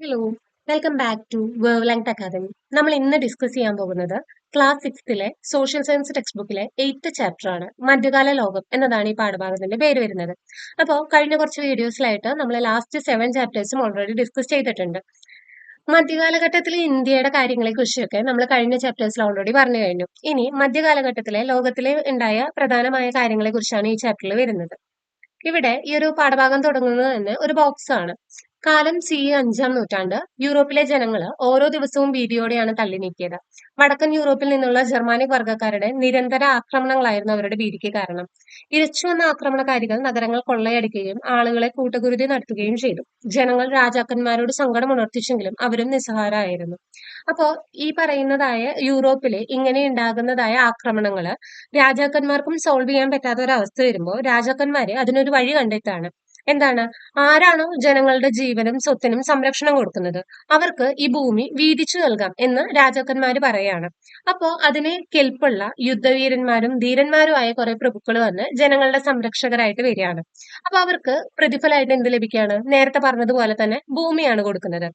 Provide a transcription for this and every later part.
Hello, welcome back to wavelength academy. നമ്മൾ ഇന്ന് discuss ചെയ്യാൻ പോകുന്നത് ക്ലാസ് സിക്സ്ത്തിലെ സോഷ്യൽ സയൻസ് ടെക്സ്റ്റ് ബുക്കിലെ 8th ചാപ്റ്റർ ആണ്. മധ്യകാല ലോകം എന്നതാണ് ഈ പാഠഭാഗത്തിന്റെ പേര് വരുന്നത്. അപ്പോൾ കഴിഞ്ഞ കുറച്ച് വീഡിയോസിലായിട്ട് നമ്മൾ ലാസ്റ്റ് 7 ചാപ്റ്റേഴ്സും ഓൾറെഡി ഡിസ്കസ് ചെയ്തിട്ടുണ്ട്. മധ്യകാലഘട്ടത്തിലെ ഇന്ത്യയുടെ കാര്യങ്ങളെ കുറിച്ചൊക്കെ നമ്മൾ കഴിഞ്ഞ ചാപ്റ്റേഴ്സിൽ ഓൾറെഡി പറഞ്ഞു കഴിഞ്ഞു. ഇനി മധ്യകാലഘട്ടത്തിലെ ലോകത്തിലെ ഉണ്ടായ പ്രധാനമായ കാര്യങ്ങളെ കുറിച്ചാണ് ഈ ചാപ്റ്ററിൽ വരുന്നത്. ഇവിടെ ഈ ഒരു പാഠഭാഗം തുടങ്ങുന്നത് തന്നെ ഒരു ബോക്സ് ആണ്. കാലം അഞ്ചാം നൂറ്റാണ്ട് യൂറോപ്പിലെ ജനങ്ങൾ ഓരോ ദിവസവും ഭീതിയോടെയാണ് തള്ളി നീക്കിയത്. വടക്കൻ യൂറോപ്പിൽ നിന്നുള്ള ജർമാനിക് വർഗ്ഗക്കാരുടെ നിരന്തര ആക്രമണങ്ങളായിരുന്നു അവരുടെ ഭീതിക്ക് കാരണം. ഇരച്ചുവന്ന ആക്രമണകാരികൾ നഗരങ്ങൾ കൊള്ളയടിക്കുകയും ആളുകളെ കൂട്ടക്കുരുതി നടത്തുകയും ചെയ്തു. ജനങ്ങൾ രാജാക്കന്മാരോട് സങ്കടം ഉണർത്തിച്ചെങ്കിലും അവരും നിസ്സഹായരായിരുന്നു. അപ്പോ ഈ പറയുന്നതായ യൂറോപ്പിലെ ഇങ്ങനെ ഉണ്ടാകുന്നതായ ആക്രമണങ്ങള് രാജാക്കന്മാർക്കും സോൾവ് ചെയ്യാൻ പറ്റാത്ത ഒരു അവസ്ഥ വരുമ്പോൾ രാജാക്കന്മാര് അതിനൊരു വഴി കണ്ടെത്താണ്. എന്താണ്? ആരാണോ ജനങ്ങളുടെ ജീവനും സ്വത്തിനും സംരക്ഷണം കൊടുക്കുന്നത് അവർക്ക് ഈ ഭൂമി വീതിച്ചു നൽകാം എന്ന് രാജാക്കന്മാര് പറയാണ്. അപ്പോ അതിന് കെൽപ്പുള്ള യുദ്ധവീരന്മാരും ധീരന്മാരുമായ കുറെ പ്രഭുക്കൾ വന്ന് ജനങ്ങളുടെ സംരക്ഷകരായിട്ട് വരികയാണ്. അപ്പൊ അവർക്ക് പ്രതിഫലമായിട്ട് എന്ത് ലഭിക്കുകയാണ്? നേരത്തെ പറഞ്ഞതുപോലെ തന്നെ ഭൂമിയാണ് കൊടുക്കുന്നത്.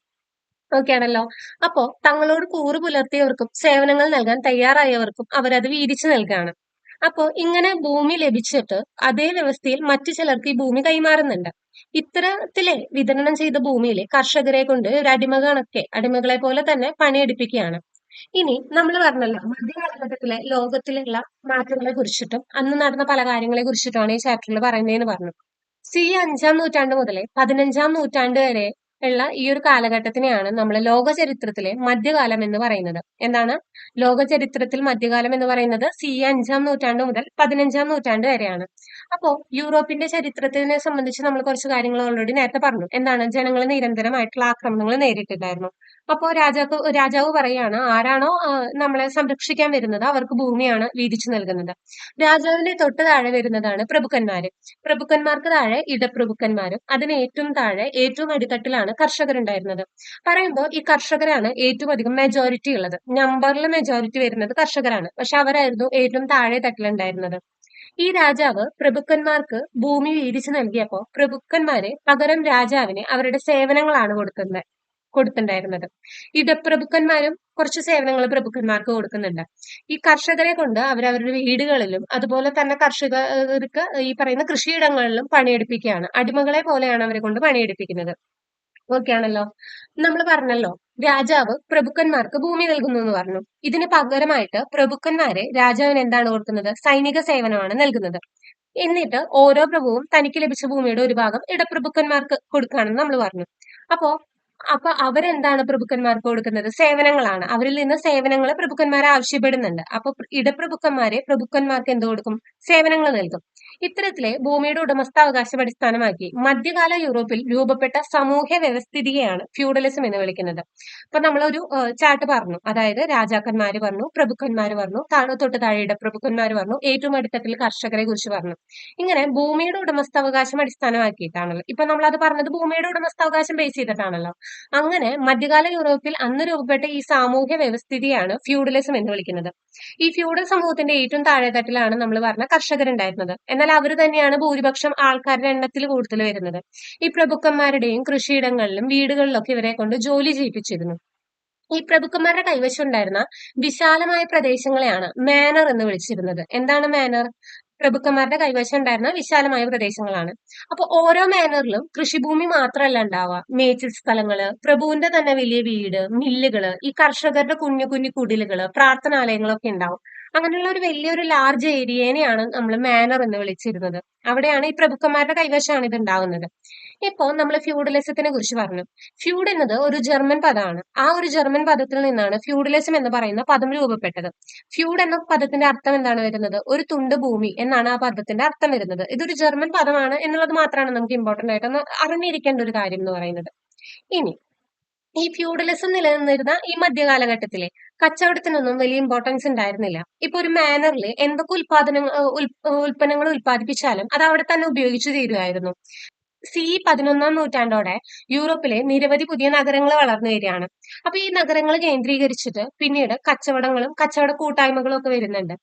ഓക്കെ ആണല്ലോ. അപ്പോ തങ്ങളോട് കൂറ് പുലർത്തിയവർക്കും സേവനങ്ങൾ നൽകാൻ തയ്യാറായവർക്കും അവരത് വീതിച്ചു നൽകുകയാണ്. അപ്പോ ഇങ്ങനെ ഭൂമി ലഭിച്ചിട്ട് അതേ വ്യവസ്ഥയിൽ മറ്റു ചിലർക്ക് ഈ ഭൂമി കൈമാറുന്നുണ്ട്. ഇത്തരത്തിലെ വിതരണം ചെയ്ത ഭൂമിയിലെ കർഷകരെ കൊണ്ട് ഒരു അടിമകളെ പോലെ തന്നെ പണിയെടുപ്പിക്കുകയാണ്. ഇനി നമ്മൾ പറഞ്ഞല്ലോ മധ്യകാലഘട്ടത്തിലെ ലോകത്തിലുള്ള മാറ്റങ്ങളെ കുറിച്ചിട്ടും അന്ന് നടന്ന പല കാര്യങ്ങളെ കുറിച്ചിട്ടാണ് ഈ ചാപ്റ്ററിൽ പറയുന്നതെന്ന് പറഞ്ഞു. അഞ്ചാം നൂറ്റാണ്ട് മുതലേ 15ാം നൂറ്റാണ്ട് വരെ ഉള്ള ഈ ഒരു കാലഘട്ടത്തിനെയാണ് നമ്മൾ ലോക ചരിത്രത്തിലെ മധ്യകാലം എന്ന് പറയുന്നത്. എന്താണ്? ലോക ചരിത്രത്തിൽ മധ്യകാലം എന്ന് പറയുന്നത് അഞ്ചാം നൂറ്റാണ്ട് മുതൽ 15ാം നൂറ്റാണ്ട് വരെയാണ്. അപ്പോ യൂറോപ്പിന്റെ ചരിത്രത്തിനെ സംബന്ധിച്ച് നമ്മൾ കുറച്ച് കാര്യങ്ങൾ ഓൾറെഡി നേരത്തെ പറഞ്ഞു. എന്താണ്? ജനങ്ങൾ നിരന്തരമായിട്ടുള്ള ആക്രമണങ്ങൾ നേരിട്ടിട്ടായിരുന്നു. അപ്പോ രാജാവ് പറയാണ് ആരാണോ നമ്മളെ സംരക്ഷിക്കാൻ വരുന്നത് അവർക്ക് ഭൂമിയാണ് വീതിച്ചു നൽകുന്നത്. രാജാവിന്റെ തൊട്ട് താഴെ വരുന്നതാണ് പ്രഭുക്കന്മാര്. പ്രഭുക്കന്മാർക്ക് താഴെ ഇടപ്രഭുക്കന്മാരും അതിന് ഏറ്റവും താഴെ ഏറ്റവും അടിത്തട്ടിലാണ് കർഷകരുണ്ടായിരുന്നത്. പറയുമ്പോൾ ഈ കർഷകരാണ് ഏറ്റവും അധികം മെജോറിറ്റി ഉള്ളത്. നമ്പറിൽ മെജോറിറ്റി വരുന്നത് കർഷകരാണ്. പക്ഷെ അവരായിരുന്നു ഏറ്റവും താഴെ തട്ടിലുണ്ടായിരുന്നത്. ഈ രാജാവ് പ്രഭുക്കന്മാർക്ക് ഭൂമി വീതിച്ചു നൽകിയപ്പോ പ്രഭുക്കന്മാരെ പകരം രാജാവിന് അവരുടെ സേവനങ്ങളാണ് കൊടുത്തിട്ടുണ്ടായിരുന്നത്. ഇടപ്രഭുക്കന്മാരും കുറച്ച് സേവനങ്ങൾ പ്രഭുക്കന്മാർക്ക് കൊടുക്കുന്നുണ്ട്. ഈ കർഷകരെ കൊണ്ട് അവരവരുടെ വീടുകളിലും അതുപോലെ തന്നെ കർഷകർക്ക് ഈ പറയുന്ന കൃഷിയിടങ്ങളിലും പണിയെടുപ്പിക്കുകയാണ്. അടിമകളെ പോലെയാണ് അവരെ കൊണ്ട് പണിയെടുപ്പിക്കുന്നത്. ഓക്കെ ആണല്ലോ. നമ്മൾ പറഞ്ഞല്ലോ രാജാവ് പ്രഭുക്കന്മാർക്ക് ഭൂമി നൽകുന്നു എന്ന് പറഞ്ഞു. ഇതിന് പകരമായിട്ട് പ്രഭുക്കന്മാരെ രാജാവിന് എന്താണ് കൊടുക്കുന്നത്? സൈനിക സേവനമാണ് നൽകുന്നത്. എന്നിട്ട് ഓരോ പ്രഭുവും തനിക്ക് ലഭിച്ച ഭൂമിയുടെ ഒരു ഭാഗം ഇടപ്രഭുക്കന്മാർക്ക് കൊടുക്കുകയാണെന്ന് നമ്മൾ പറഞ്ഞു. അപ്പോ അപ്പൊ അവരെന്താണ് പ്രഭുക്കന്മാർക്ക് കൊടുക്കുന്നത്? സേവനങ്ങളാണ്. അവരിൽ നിന്ന് സേവനങ്ങൾ പ്രഭുക്കന്മാർ ആവശ്യപ്പെടുന്നുണ്ട്. അപ്പൊ ഇടപ്രഭുക്കന്മാരെ പ്രഭുക്കന്മാർക്ക് എന്ത് കൊടുക്കും? സേവനങ്ങൾ നൽകും. ഇത്തരത്തിലെ ഭൂമിയുടെ ഉടമസ്ഥാവകാശം അടിസ്ഥാനമാക്കി മധ്യകാല യൂറോപ്പിൽ രൂപപ്പെട്ട സാമൂഹ്യ വ്യവസ്ഥിതിയെയാണ് ഫ്യൂഡലിസം എന്ന് വിളിക്കുന്നത്. അപ്പൊ നമ്മളൊരു ചാർട്ട് പറഞ്ഞു. അതായത് രാജാക്കന്മാര് പറഞ്ഞു, പ്രഭുക്കന്മാര് പറഞ്ഞു, തൊട്ട് താഴെ ഇടപ്രഭുക്കന്മാര് പറഞ്ഞു, ഏറ്റവും അടിത്തട്ടിൽ കർഷകരെ കുറിച്ച് പറഞ്ഞു. ഇങ്ങനെ ഭൂമിയുടെ ഉടമസ്ഥാവകാശം അടിസ്ഥാനമാക്കിയിട്ടാണല്ലോ. ഇപ്പൊ നമ്മൾ അത് പറഞ്ഞത് ഭൂമിയുടെ ഉടമസ്ഥാവകാശം ബേസ് ചെയ്തിട്ടാണല്ലോ. അങ്ങനെ മധ്യകാല യൂറോപ്പിൽ അന്ന് രൂപപ്പെട്ട ഈ സാമൂഹ്യ വ്യവസ്ഥിതിയാണ് ഫ്യൂഡലിസം എന്ന് വിളിക്കുന്നത്. ഈ ഫ്യൂഡൽ സമൂഹത്തിന്റെ ഏറ്റവും താഴെത്തട്ടിലാണ് നമ്മൾ പറഞ്ഞ കർഷകരുണ്ടായിരുന്നത്. എന്നാൽ അവർ തന്നെയാണ് ഭൂരിപക്ഷം ആൾക്കാരുടെ എണ്ണത്തിൽ കൂടുതൽ വരുന്നത്. ഈ പ്രഭുക്കന്മാരുടെയും കൃഷിയിടങ്ങളിലും വീടുകളിലൊക്കെ ഇവരെ കൊണ്ട് ജോലി ചെയ്യിപ്പിച്ചിരുന്നു. ഈ പ്രഭുക്കന്മാരുടെ കൈവശം ഉണ്ടായിരുന്ന വിശാലമായ പ്രദേശങ്ങളെയാണ് മാനർ എന്ന് വിളിച്ചിരുന്നത്. എന്താണ് മാനർ? പ്രഭുക്കന്മാരുടെ കൈവശം ഉണ്ടായിരുന്ന വിശാലമായ പ്രദേശങ്ങളാണ്. അപ്പൊ ഓരോ മാനറിലും കൃഷിഭൂമി മാത്രമല്ല ഉണ്ടാവുക, മേച്ചിൽ സ്ഥലങ്ങള്, പ്രഭുവിന്റെ തന്നെ വലിയ വീട്, മില്ലുകള്, ഈ കർഷകരുടെ കുഞ്ഞു കുഞ്ഞു കുടിലുകള്, പ്രാർത്ഥനാലയങ്ങളൊക്കെ ഉണ്ടാവും. അങ്ങനെയുള്ള ഒരു വലിയൊരു ലാർജ് ഏരിയനെയാണ് നമ്മൾ മാനർ എന്ന് വിളിച്ചിരുന്നത്. അവിടെയാണ് ഈ പ്രഭുക്കന്മാരുടെ കൈവശമാണ് ഇത് ഉണ്ടാവുന്നത്. ഇപ്പോ നമ്മൾ ഫ്യൂഡലിസത്തിനെ കുറിച്ച് പറഞ്ഞു. ഫ്യൂഡ് എന്നത് ഒരു ജർമ്മൻ പദമാണ്. ആ ഒരു ജർമ്മൻ പദത്തിൽ നിന്നാണ് ഫ്യൂഡലിസം എന്ന് പറയുന്ന പദം രൂപപ്പെട്ടത്. ഫ്യൂഡ് എന്ന പദത്തിന്റെ അർത്ഥം എന്താണ് വരുന്നത്? ഒരു തുണ്ട് ഭൂമി എന്നാണ് ആ പദത്തിന്റെ അർത്ഥം വരുന്നത്. ഇതൊരു ജർമ്മൻ പദമാണ് എന്നുള്ളത് മാത്രമാണ് നമുക്ക് ഇമ്പോർട്ടന്റ് ആയിട്ട് ഒന്ന് അറിഞ്ഞിരിക്കേണ്ട ഒരു കാര്യം എന്ന് പറയുന്നത്. ഇനി ഈ ഫ്യൂഡലിസം നിലനിന്നിരുന്ന ഈ മധ്യകാലഘട്ടത്തിലെ കച്ചവടത്തിനൊന്നും വലിയ ഇമ്പോർട്ടൻസ് ഉണ്ടായിരുന്നില്ല. ഇപ്പൊ ഒരു മാനറിൽ എന്തൊക്കെ ഉൽപ്പന്നങ്ങൾ ഉൽപ്പാദിപ്പിച്ചാലും അത് അവിടെ തന്നെ ഉപയോഗിച്ചു തീരുമായിരുന്നു. 11ാം നൂറ്റാണ്ടോടെ യൂറോപ്പിലെ നിരവധി പുതിയ നഗരങ്ങൾ വളർന്നു വരികയാണ്. അപ്പൊ ഈ നഗരങ്ങൾ കേന്ദ്രീകരിച്ചിട്ട് പിന്നീട് കച്ചവടങ്ങളും കച്ചവട കൂട്ടായ്മകളും ഒക്കെ വരുന്നുണ്ട്.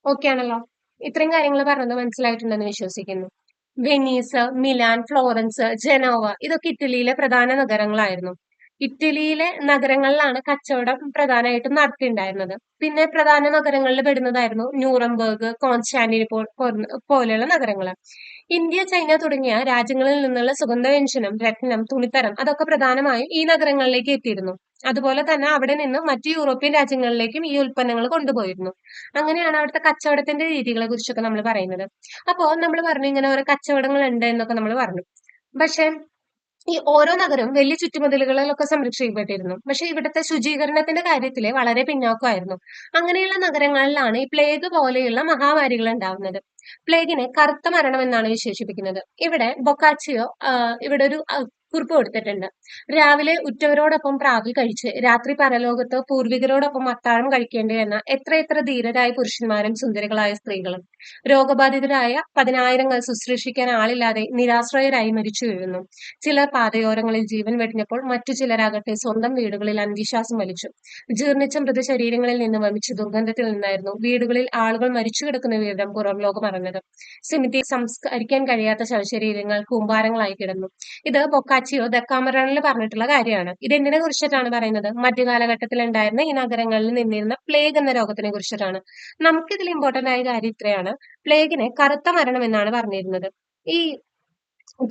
ഓക്കെ ആണല്ലോ. ഇത്രയും കാര്യങ്ങൾ പറഞ്ഞത് മനസ്സിലായിട്ടുണ്ടെന്ന് വിശ്വസിക്കുന്നു. വെനീസ്, മിലാൻ, ഫ്ലോറൻസ്, ജനോവ ഇതൊക്കെ ഇറ്റലിയിലെ പ്രധാന നഗരങ്ങളായിരുന്നു. ഇറ്റലിയിലെ നഗരങ്ങളിലാണ് കച്ചവടം പ്രധാനമായിട്ടും നടത്തിയിട്ടുണ്ടായിരുന്നത്. പിന്നെ പ്രധാന നഗരങ്ങളിൽ പെടുന്നതായിരുന്നു ന്യൂറംബർഗ്, കോൺസ്റ്റാന്റിനിപ്പോൾ പോലെയുള്ള നഗരങ്ങൾ. ഇന്ത്യ, ചൈന തുടങ്ങിയ രാജ്യങ്ങളിൽ നിന്നുള്ള സുഗന്ധവ്യഞ്ജനം, രത്നം, തുണിത്തരം അതൊക്കെ പ്രധാനമായും ഈ നഗരങ്ങളിലേക്ക് എത്തിയിരുന്നു. അതുപോലെ തന്നെ അവിടെ നിന്ന് മറ്റു യൂറോപ്യൻ രാജ്യങ്ങളിലേക്കും ഈ ഉൽപ്പന്നങ്ങൾ കൊണ്ടുപോയിരുന്നു. അങ്ങനെയാണ് അവിടുത്തെ കച്ചവടത്തിന്റെ രീതികളെ കുറിച്ചൊക്കെ നമ്മൾ പറയുന്നത്. അപ്പോ നമ്മൾ പറഞ്ഞു ഇങ്ങനെ ഓരോ കച്ചവടങ്ങൾ ഉണ്ട് എന്നൊക്കെ നമ്മൾ പറഞ്ഞു. പക്ഷെ ഈ ഓരോ നഗരവും വലിയ ചുറ്റുമതിലുകളിലൊക്കെ സംരക്ഷിക്കപ്പെട്ടിരുന്നു. പക്ഷെ ഇവിടുത്തെ ശുചീകരണത്തിന്റെ കാര്യത്തില് വളരെ പിന്നോക്കമായിരുന്നു. അങ്ങനെയുള്ള നഗരങ്ങളിലാണ് ഈ പ്ലേഗ് പോലെയുള്ള മഹാമാരികൾ ഉണ്ടാവുന്നത്. പ്ലേഗിനെ കറുത്ത മരണം എന്നാണ് വിശേഷിപ്പിക്കുന്നത്. ഇവിടെ ബൊക്കാച്ചിയോ ഇവിടെ ഒരു കുറിപ്പ് കൊടുത്തിട്ടുണ്ട്. രാവിലെ ഉറ്റവരോടൊപ്പം പ്രാതൽ കഴിച്ച് രാത്രി പരലോകത്ത് പൂർവികരോടൊപ്പം അത്താഴം കഴിക്കേണ്ടി വന്ന എത്രയെത്ര ധീരരായ പുരുഷന്മാരും സുന്ദരികളായ സ്ത്രീകളും. രോഗബാധിതരായ പതിനായിരങ്ങൾ ശുശ്രൂഷിക്കാൻ ആളില്ലാതെ നിരാശ്രയരായി മരിച്ചു വീഴുന്നു. ചിലർ പാതയോരങ്ങളിൽ ജീവൻ വെടിഞ്ഞപ്പോൾ മറ്റു ചിലരാകട്ടെ സ്വന്തം വീടുകളിൽ അന്ത്യശ്വാസം വലിച്ചു. ജീർണിച്ച മൃതശരീരങ്ങളിൽ നിന്ന് വമിച്ച ദുർഗന്ധത്തിൽ നിന്നായിരുന്നു വീടുകളിൽ ആളുകൾ മരിച്ചു കിടക്കുന്ന വിവരം പുറം ലോകം അറിഞ്ഞത്. സെമിത്തേരി സംസ്കരിക്കാൻ കഴിയാത്ത ശവശരീരങ്ങൾ കൂമ്പാരങ്ങളായി കിടന്നു. ഇത് ബൊക്കാച്ചിയോ ദക്കാമറണിൽ പറഞ്ഞിട്ടുള്ള കാര്യമാണ്. ഇത് എന്തിനെ കുറിച്ചിട്ടാണ് പറയുന്നത്? മധ്യകാലഘട്ടത്തിൽ ഉണ്ടായിരുന്ന ഈ നഗരങ്ങളിൽ നിന്നിരുന്ന പ്ലേഗ് എന്ന രോഗത്തിനെ കുറിച്ചിട്ടാണ്. നമുക്കിതിൽ ഇമ്പോർട്ടന്റ് ആയ കാര്യം ഇത്രയാണ്. പ്ലേഗിനെ കറുത്ത മരണം എന്നാണ് പറഞ്ഞിരുന്നത്. ഈ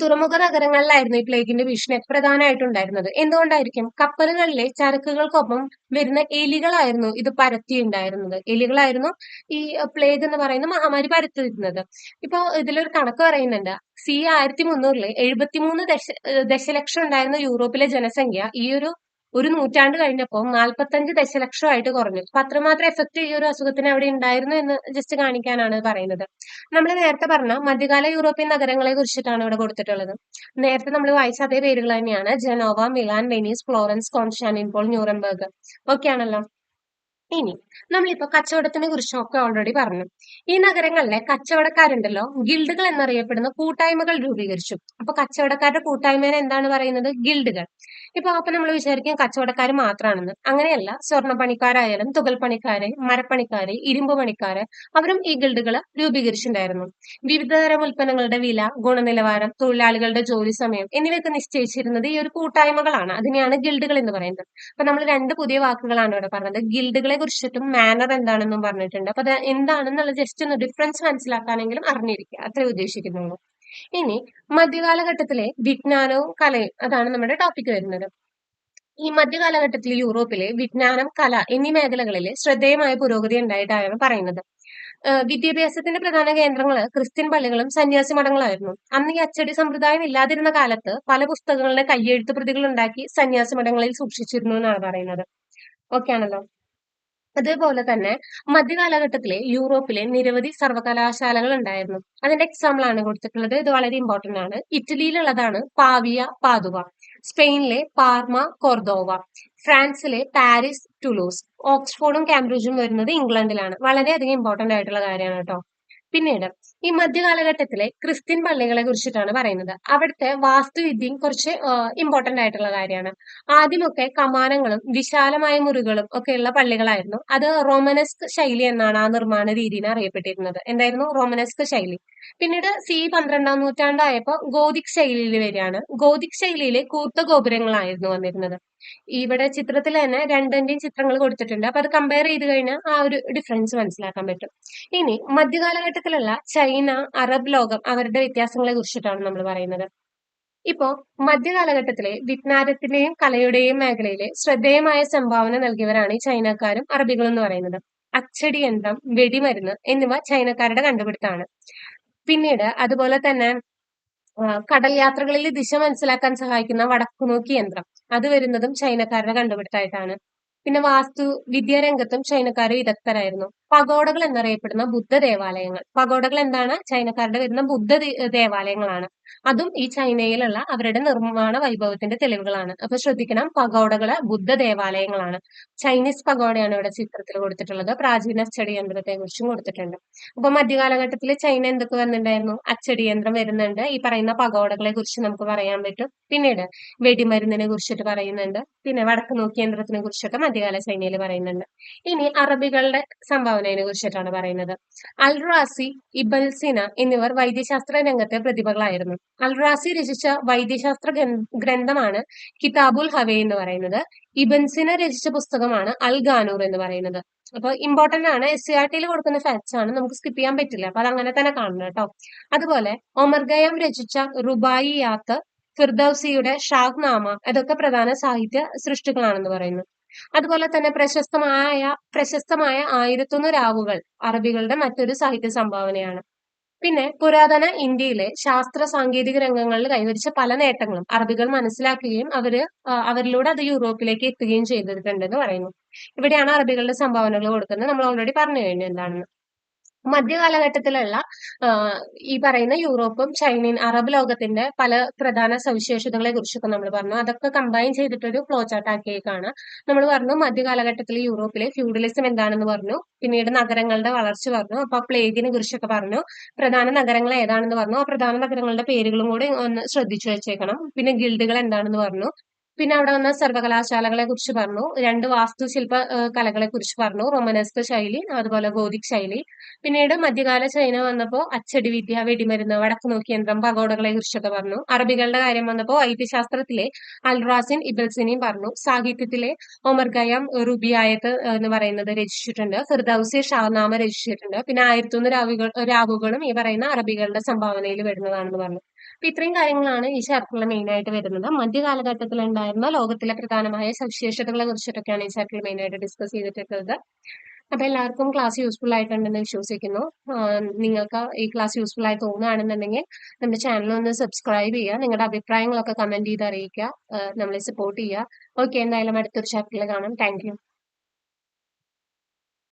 തുറമുഖ നഗരങ്ങളിലായിരുന്നു ഈ പ്ലേഗിന്റെ ഭീഷണി പ്രധാനമായിട്ടുണ്ടായിരുന്നത്. എന്തുകൊണ്ടായിരിക്കും? കപ്പലുകളിലെ ചരക്കുകൾക്കൊപ്പം വരുന്ന എലികളായിരുന്നു ഇത് പരത്തിയുണ്ടായിരുന്നത്. എലികളായിരുന്നു ഈ പ്ലേഗ് എന്ന് പറയുന്ന മഹാമാരി പരത്തിയിരുന്നത്. ഇപ്പൊ ഇതിലൊരു കണക്ക് പറയുന്നുണ്ട്. സി 1300 73 ദശലക്ഷം ഉണ്ടായിരുന്ന യൂറോപ്പിലെ ജനസംഖ്യ ഈ ഒരു നൂറ്റാണ്ട് കഴിഞ്ഞപ്പോൾ 45 ദശലക്ഷമായിട്ട് കുറഞ്ഞു. അപ്പൊ അത്രമാത്രം എഫക്ട് ഈ ഒരു അസുഖത്തിന് അവിടെ ഉണ്ടായിരുന്നു എന്ന് ജസ്റ്റ് കാണിക്കാനാണ് പറയുന്നത്. നമ്മൾ നേരത്തെ പറഞ്ഞ മധ്യകാല യൂറോപ്യൻ നഗരങ്ങളെ കുറിച്ചിട്ടാണ് ഇവിടെ കൊടുത്തിട്ടുള്ളത്. നേരത്തെ നമ്മൾ വായിച്ച അതേ പേരുകൾ തന്നെയാണ്. Genoa, Milan, Venice, Florence, Constantinople, Nuremberg. Okay ആണല്ലോ. ഇനി നമ്മളിപ്പോ കച്ചവടത്തിനെ കുറിച്ചൊക്കെ ഓൾറെഡി പറഞ്ഞു. ഈ നഗരങ്ങളിലെ കച്ചവടക്കാരുണ്ടല്ലോ ഗിൽഡുകൾ എന്നറിയപ്പെടുന്ന കൂട്ടായ്മകൾ രൂപീകരിച്ചു. അപ്പൊ കച്ചവടക്കാരുടെ കൂട്ടായ്മേനെ എന്താണ് പറയുന്നത്? ഗിൽഡുകൾ. അപ്പൊ നമ്മൾ വിചാരിക്കും കച്ചവടക്കാർ മാത്രമാണെന്ന്. അങ്ങനെയല്ല. സ്വർണ്ണപ്പണിക്കാരായാലും തുകൽ പണിക്കാര്, മരപ്പണിക്കാര്, ഇരുമ്പ് പണിക്കാര് അവരും ഈ ഗിൽഡുകൾ രൂപീകരിച്ചിട്ടുണ്ടായിരുന്നു. വിവിധതരം ഉൽപ്പന്നങ്ങളുടെ വില, ഗുണനിലവാരം, തൊഴിലാളികളുടെ ജോലി സമയം എന്നിവയൊക്കെ നിശ്ചയിച്ചിരുന്നത് ഈ ഒരു കൂട്ടായ്മകളാണ്. അതിനെയാണ് ഗിൽഡുകൾ എന്ന് പറയുന്നത്. അപ്പൊ നമ്മൾ രണ്ട് പുതിയ വാക്കുകളാണ് ഇവിടെ പറഞ്ഞത്. ഗിൽഡുകളെ കുറിച്ചിട്ടും മാനർ എന്താണെന്നും പറഞ്ഞിട്ടുണ്ട്. അപ്പൊ അത് എന്താണെന്നുള്ള ജസ്റ്റ് ഒന്ന് ഡിഫറൻസ് മനസ്സിലാക്കാനെങ്കിലും അറിഞ്ഞിരിക്കുക. അത്രേ ഉദ്ദേശിക്കുന്നുള്ളൂ. ഇനി മധ്യകാലഘട്ടത്തിലെ വിജ്ഞാനവും കലയും അതാണ് നമ്മുടെ ടോപ്പിക് വരുന്നത്. ഈ മധ്യകാലഘട്ടത്തിൽ യൂറോപ്പിലെ വിജ്ഞാനം, കല എന്നീ മേഖലകളിൽ ശ്രദ്ധേയമായ പുരോഗതി ഉണ്ടായിട്ടാണ് പറയുന്നത്. വിദ്യാഭ്യാസത്തിന്റെ പ്രധാന കേന്ദ്രങ്ങൾ ക്രിസ്ത്യൻ പള്ളികളും സന്യാസി മഠങ്ങളായിരുന്നു. അന്ന് ഈ അച്ചടി സമ്പ്രദായം ഇല്ലാതിരുന്ന കാലത്ത് പല പുസ്തകങ്ങളുടെ കയ്യെഴുത്ത് പ്രതികൾ ഉണ്ടാക്കി സന്യാസി മഠങ്ങളിൽ സൂക്ഷിച്ചിരുന്നു എന്നാണ് പറയുന്നത്. ഓക്കെ ആണല്ലോ. അതേപോലെ തന്നെ മധ്യകാലഘട്ടത്തിലെ യൂറോപ്പിലെ നിരവധി സർവകലാശാലകൾ ഉണ്ടായിരുന്നു. അതിന്റെ എക്സാമ്പിൾ ആണ് കൊടുത്തിട്ടുള്ളത്. ഇത് വളരെ ഇമ്പോർട്ടന്റ് ആണ്. ഇറ്റലിയിലുള്ളതാണ് പാവിയ, പാദുവ. സ്പെയിനിലെ പാർമ, കോർദോവ. ഫ്രാൻസിലെ പാരീസ്, ടുലൂസ്. ഓക്സ്ഫോർഡും കാംബ്രിഡ്ജും വരുന്നത് ഇംഗ്ലണ്ടിലാണ്. വളരെയധികം ഇമ്പോർട്ടന്റ് ആയിട്ടുള്ള കാര്യമാണ് കേട്ടോ. പിന്നീട് ഈ മധ്യകാലഘട്ടത്തിലെ ക്രിസ്ത്യൻ പള്ളികളെ കുറിച്ചിട്ടാണ് പറയുന്നത്. അവിടുത്തെ വാസ്തുവിദ്യയും കുറച്ച് ഇമ്പോർട്ടന്റ് ആയിട്ടുള്ള കാര്യമാണ്. ആദ്യമൊക്കെ കമാനങ്ങളും വിശാലമായ മുറികളും ഒക്കെയുള്ള പള്ളികളായിരുന്നു. അത് റോമനസ്ക് ശൈലി എന്നാണ് ആ നിർമ്മാണ രീതിനെ അറിയപ്പെട്ടിരുന്നത്. എന്തായിരുന്നു? റോമനസ്ക് ശൈലി. പിന്നീട് സി 12-ാം നൂറ്റാണ്ടായപ്പോൾ ഗോതിക് ശൈലിയിൽ വരികയാണ്. ഗോതിക് ശൈലിയിലെ കൂർത്ത ഗോപുരങ്ങളായിരുന്നു വന്നിരുന്നത്. ഇവിടെ ചിത്രത്തിൽ തന്നെ രണ്ടിന്റെയും ചിത്രങ്ങൾ കൊടുത്തിട്ടുണ്ട്. അപ്പൊ അത് കമ്പയർ ചെയ്ത് കഴിഞ്ഞാൽ ആ ഒരു ഡിഫറൻസ് മനസ്സിലാക്കാൻ പറ്റും. ഇനി മധ്യകാലഘട്ടത്തിലുള്ള ചൈന, അറബ് ലോകം അവരുടെ വ്യത്യാസങ്ങളെ കുറിച്ചിട്ടാണ് നമ്മൾ പറയുന്നത്. ഇപ്പോ മധ്യകാലഘട്ടത്തിലെ വിജ്ഞാനത്തിന്റെയും കലയുടെയും മേഖലയിലെ ശ്രദ്ധേയമായ സംഭാവന നൽകിയവരാണ് ഈ ചൈനക്കാരും അറബികളും എന്ന് പറയുന്നത്. അച്ചടി യന്ത്രം, വെടിമരുന്ന് എന്നിവ ചൈനക്കാരുടെ കണ്ടുപിടുത്തമാണ്. പിന്നീട് അതുപോലെ തന്നെ കടൽ യാത്രകളിൽ ദിശ മനസ്സിലാക്കാൻ സഹായിക്കുന്ന വടക്കുനോക്കി യന്ത്രം അത് വരുന്നതും ചൈനക്കാരുടെ കണ്ടുപിടുത്തമായിട്ടാണ്. പിന്നെ വിദ്യാരംഗത്തും ചൈനക്കാർ വിദഗ്ധരായിരുന്നു. പഗോഡകൾ എന്നറിയപ്പെടുന്ന ബുദ്ധ ദേവാലയങ്ങൾ. പഗോഡകൾ എന്താണ്? ചൈനക്കാരുടെ വരുന്ന ബുദ്ധ ദേവാലയങ്ങളാണ്. അതും ഈ ചൈനയിലുള്ള അവരുടെ നിർമ്മാണ വൈഭവത്തിന്റെ തെളിവുകളാണ്. അപ്പൊ ശ്രദ്ധിക്കണം, പഗോഡകള് ബുദ്ധ ദേവാലയങ്ങളാണ്. ചൈനീസ് പഗോഡയാണ് ഇവിടെ ചിത്രത്തിൽ കൊടുത്തിട്ടുള്ളത്. പ്രാചീന അച്ചടി യന്ത്രത്തെ കുറിച്ചും കൊടുത്തിട്ടുണ്ട്. അപ്പൊ മധ്യകാലഘട്ടത്തിൽ ചൈന എന്തൊക്കെ വരുന്നുണ്ടായിരുന്നു? അച്ചടി യന്ത്രം വരുന്നുണ്ട്. ഈ പറയുന്ന പഗോഡകളെ കുറിച്ച് നമുക്ക് പറയാൻ പറ്റും. പിന്നീട് വെടിമരുന്നിനെ കുറിച്ചിട്ട് പറയുന്നുണ്ട്. പിന്നെ വടക്ക് നോക്കി യന്ത്രത്തിനെ കുറിച്ചൊക്കെ മധ്യകാല ചൈനയിൽ പറയുന്നുണ്ട്. ഇനി അറബികളുടെ സംഭാവന സംഭാവനയെ കുറിച്ചിട്ടാണ് പറയുന്നത്. അൽ റാസി, ഇബ്ൻ സിന എന്നിവർ വൈദ്യശാസ്ത്ര രംഗത്തെ പ്രതിഭകളായിരുന്നു. അൽ റാസി രചിച്ച വൈദ്യശാസ്ത്ര ഗ്രന്ഥമാണ് കിതാബുൽ ഹവേ എന്ന് പറയുന്നത്. ഇബ്ൻ സിന രചിച്ച പുസ്തകമാണ് അൽ ഗാനൂർ എന്ന് പറയുന്നത്. അപ്പൊ ഇമ്പോർട്ടന്റ് ആണ്, SCRT കൊടുക്കുന്ന ഫാക്ട്സ് ആണ്, നമുക്ക് സ്കിപ്പ് ചെയ്യാൻ പറ്റില്ല. അപ്പൊ അത് അങ്ങനെ തന്നെ കാണണം കേട്ടോ. അതുപോലെ ഒമർ ഖയ്യാം രചിച്ച റുബായിയാത്ത്, ഫിർദൌസിയുടെ ഷാഹ്നാമ ഇതൊക്കെ പ്രധാന സാഹിത്യ സൃഷ്ടികളാണെന്ന് പറയുന്നു. അതുപോലെ തന്നെ പ്രശസ്തമായ 1001 രാവുകൾ അറബികളുടെ മറ്റൊരു സാഹിത്യ സംഭാവനയാണ്. പിന്നെ പുരാതന ഇന്ത്യയിലെ ശാസ്ത്ര സാങ്കേതിക രംഗങ്ങളിൽ കൈവരിച്ച പല നേട്ടങ്ങളും അറബികൾ മനസ്സിലാക്കുകയും അവരിലൂടെ അത് യൂറോപ്പിലേക്ക് എത്തുകയും ചെയ്തിട്ടുണ്ടെന്ന് പറയുന്നു. ഇവിടെയാണ് അറബികളുടെ സംഭാവനകൾ കൊടുക്കുന്നത്. നമ്മൾ ഓൾറെഡി പറഞ്ഞു കഴിഞ്ഞു എന്താണെന്ന്. മധ്യകാലഘട്ടത്തിലുള്ള ഈ പറയുന്ന യൂറോപ്പും ചൈനയും അറബ് ലോകത്തിന്റെ പല പ്രധാന സവിശേഷതകളെ കുറിച്ചൊക്കെ നമ്മൾ പറഞ്ഞു. അതൊക്കെ കമ്പൈൻ ചെയ്തിട്ടൊരു ഫ്ലോ ചാർട്ട് ആക്കിയേക്കാണ്. നമ്മൾ പറഞ്ഞു മധ്യകാലഘട്ടത്തിൽ യൂറോപ്പിലെ ഫ്യൂഡലിസം എന്താണെന്ന് പറഞ്ഞു, പിന്നീട് നഗരങ്ങളുടെ വളർച്ച പറഞ്ഞു, അപ്പൊ പ്ലേഗിനെ കുറിച്ചൊക്കെ പറഞ്ഞു, പ്രധാന നഗരങ്ങൾ ഏതാണെന്ന് പറഞ്ഞു, ആ പ്രധാന നഗരങ്ങളുടെ പേരുകളും കൂടി ഒന്ന് ശ്രദ്ധിച്ചു വെച്ചേക്കണം. പിന്നെ ഗിൽഡുകൾ എന്താണെന്ന് പറഞ്ഞു, പിന്നെ അവിടെ വന്ന സർവകലാശാലകളെ കുറിച്ച് പറഞ്ഞു, 2 വാസ്തുശില്പ കലകളെ കുറിച്ച് പറഞ്ഞു, റൊമനസ്ക് ശൈലി അതുപോലെ ഗോതിക് ശൈലി. പിന്നീട് മധ്യകാല ചൈന വന്നപ്പോൾ അച്ചടി വിദ്യ, വെടിമരുന്ന്, വടക്ക് നോക്കി യന്ത്രം, പഗോഡകളെ കുറിച്ചൊക്കെ പറഞ്ഞു. അറബികളുടെ കാര്യം വന്നപ്പോൾ വൈദ്യശാസ്ത്രത്തിലെ അൽ റാസിൻ, ഇബ്ൻ സിനയും പറഞ്ഞു. സാഹിത്യത്തിലെ ഒമർ ഖയ്യാം റുബിയായത്ത് എന്ന് പറയുന്നത് രചിച്ചിട്ടുണ്ട്. ഫിർദൌസി ഷാഹ്നാമ രചിച്ചിട്ടുണ്ട്. പിന്നെ 1001 രാവുകളും ഈ പറയുന്ന അറബികളുടെ സംഭാവനയിൽ വരുന്നതാണെന്ന് പറഞ്ഞു. അപ്പൊ ഇത്രയും കാര്യങ്ങളാണ് ഈ ചാപ്റ്ററിൽ മെയിൻ ആയിട്ട് വരുന്നത്. മധ്യകാലഘട്ടത്തിൽ ഉണ്ടായിരുന്ന ലോകത്തിലെ പ്രധാനമായ സവിശേഷതകളെ കുറിച്ചിട്ടൊക്കെയാണ് ഈ ചാപ്റ്ററിൽ മെയിൻ ആയിട്ട് ഡിസ്കസ് ചെയ്തിട്ടുള്ളത്. അപ്പൊ എല്ലാവർക്കും ക്ലാസ് യൂസ്ഫുൾ ആയിട്ടുണ്ടെന്ന് വിശ്വസിക്കുന്നു. നിങ്ങൾക്ക് ഈ ക്ലാസ് യൂസ്ഫുൾ ആയി തോന്നുകയാണെന്നുണ്ടെങ്കിൽ നമ്മുടെ ചാനൽ ഒന്ന് സബ്സ്ക്രൈബ് ചെയ്യുക, നിങ്ങളുടെ അഭിപ്രായങ്ങളൊക്കെ കമന്റ് ചെയ്ത് അറിയിക്കുക, നമ്മളെ സപ്പോർട്ട് ചെയ്യുക. ഓക്കെ, എന്തായാലും അടുത്തൊരു ചാപ്റ്ററിൽ കാണാം. Thank you.